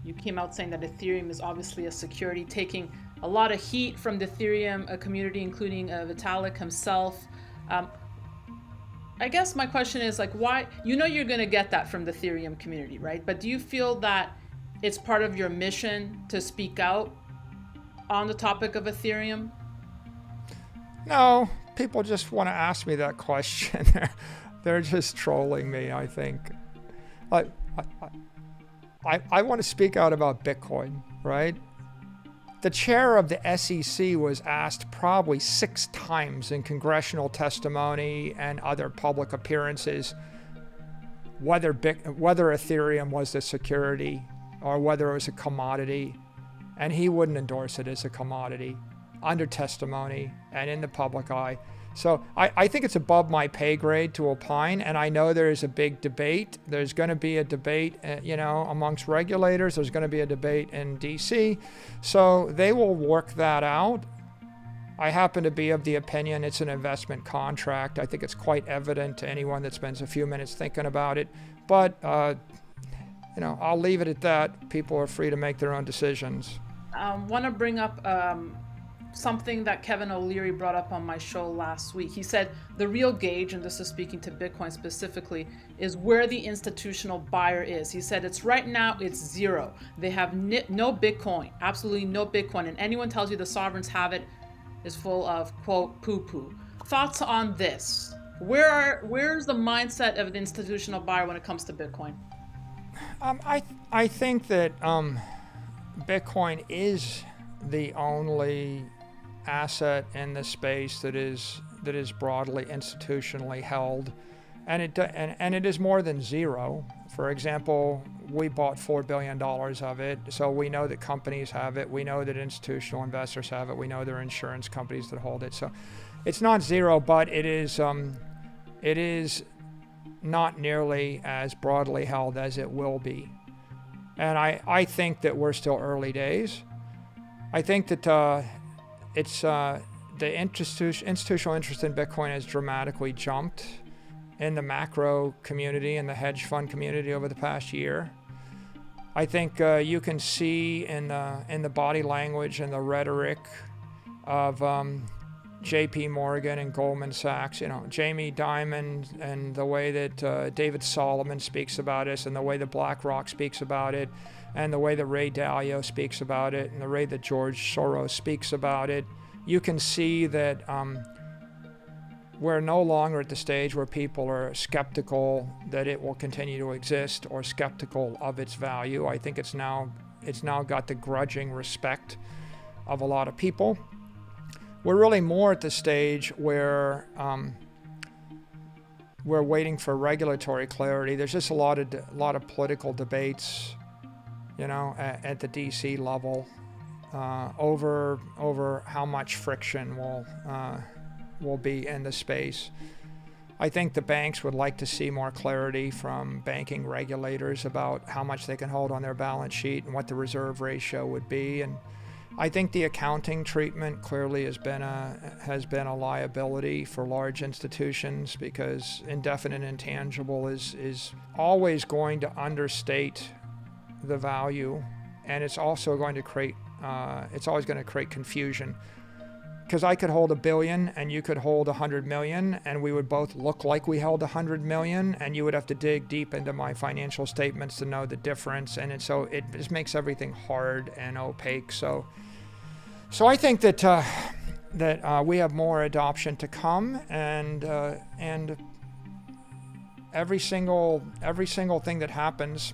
you came out saying that Ethereum is obviously a security, taking a lot of heat from the Ethereum community, including Vitalik himself. I guess my question is like, why? You know you're going to get that from the Ethereum community, right? But do you feel that it's part of your mission to speak out on the topic of Ethereum? No, people just want to ask me that question. They're just trolling me, I think. I want to speak out about Bitcoin, right? The chair of the SEC was asked probably 6 times in congressional testimony and other public appearances whether Ethereum was a security or whether it was a commodity, and he wouldn't endorse it as a commodity under testimony and in the public eye. So I think it's above my pay grade to opine, and I know there's a big debate. There's going to be a debate, amongst regulators. There's going to be a debate in DC. So they will work that out. I happen to be of the opinion it's an investment contract. I think it's quite evident to anyone that spends a few minutes thinking about it. But, I'll leave it at that. People are free to make their own decisions. I want to bring up something that Kevin O'Leary brought up on my show last week. He said the real gauge, and this is speaking to Bitcoin specifically, is where the institutional buyer is. He said right now it's zero. They have no Bitcoin, absolutely no Bitcoin, and anyone tells you the sovereigns have it is full of, quote, poo-poo. Thoughts on this? Where's the mindset of the institutional buyer when it comes to Bitcoin? I think that Bitcoin is the only asset in the space that is broadly institutionally held, and it is more than zero. For example, we bought $4 billion of it, so we know that companies have it, we know that institutional investors have it, we know there are insurance companies that hold it. So it's not zero, but it is not nearly as broadly held as it will be. And I think that we're still early days. I think that the institutional interest in Bitcoin has dramatically jumped in the macro community and the hedge fund community over the past year. I think you can see in the body language and the rhetoric of J.P. Morgan and Goldman Sachs, Jamie Dimon, and the way that David Solomon speaks about us, and the way that BlackRock speaks about it, and the way that Ray Dalio speaks about it, and the way that George Soros speaks about it. You can see that we're no longer at the stage where people are skeptical that it will continue to exist or skeptical of its value. I think it's now got the grudging respect of a lot of people. We're really more at the stage where we're waiting for regulatory clarity. There's just a lot of political debates, at the DC level over how much friction will be in the space. I think the banks would like to see more clarity from banking regulators about how much they can hold on their balance sheet and what the reserve ratio would be. And I think the accounting treatment clearly has been a liability for large institutions, because indefinite intangible is always going to understate the value, and it's also going to create confusion. Because I could hold $1 billion and you could hold 100 million, and we would both look like we held 100 million, and you would have to dig deep into my financial statements to know the difference, and so it just makes everything hard and opaque. So I think that we have more adoption to come, and every single thing that happens,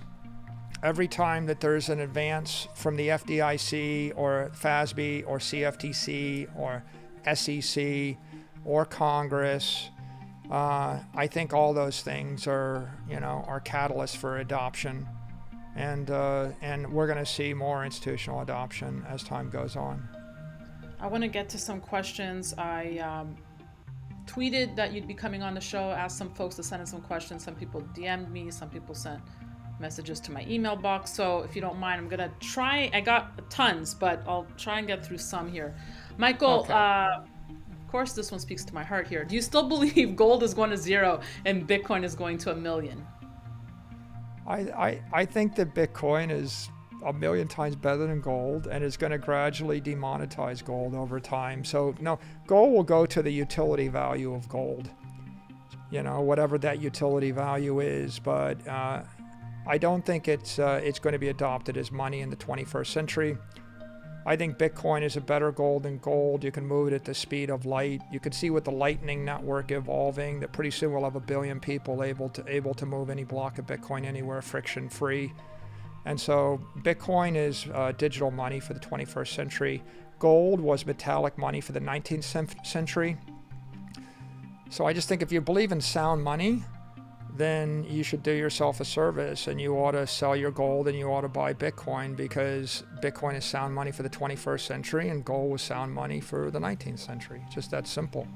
every time that there's an advance from the FDIC or FASB or CFTC or SEC or Congress, I think all those things are catalysts for adoption, and we're going to see more institutional adoption as time goes on. I want to get to some questions. I tweeted that you'd be coming on the show, asked some folks to send in some questions. Some people DM'd me, some people sent messages to my email box. So if you don't mind, I'm going to try. I got tons, but I'll try and get through some here. Michael, Okay. Of course, this one speaks to my heart here. Do you still believe gold is going to zero and Bitcoin is going to 1 million? I think that Bitcoin is a million times better than gold, and is going to gradually demonetize gold over time. So no, gold will go to the utility value of gold, you know, whatever that utility value is. But I don't think it's going to be adopted as money in the 21st century. I think Bitcoin is a better gold than gold. You can move it at the speed of light. You can see with the Lightning Network evolving that pretty soon we'll have 1 billion people able to move any block of Bitcoin anywhere friction-free. And so Bitcoin is digital money for the 21st century. Gold was metallic money for the 19th century. So I just think if you believe in sound money, then you should do yourself a service and you ought to sell your gold and you ought to buy Bitcoin, because Bitcoin is sound money for the 21st century and gold was sound money for the 19th century. Just that simple.